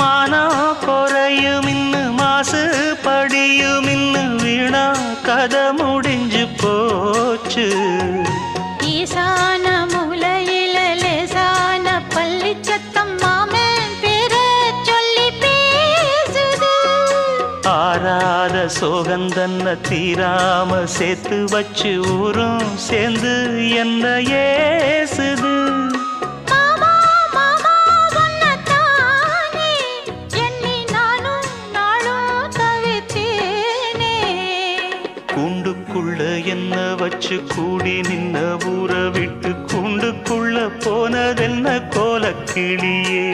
மானம் குறையும் இன்னு மாசு படியும் இன்னு வீணா கதை முடிஞ்சு போச்சு. ஈசான மூலையில லேசான பள்ளி சத்தம் மாமன் பேர சொல்லி பேசுது. ஆறாத சோகந்தன்ன தீராம சேர்த்து வச்சு ஊரும் சேர்ந்து என்ன ஏசுது. கூண்டுக்குள்ள என்ன வச்சு கூடி நின்ன ஊற விட்டு கூண்டுக்குள்ள போனதென்ன கோலக்கிளியே.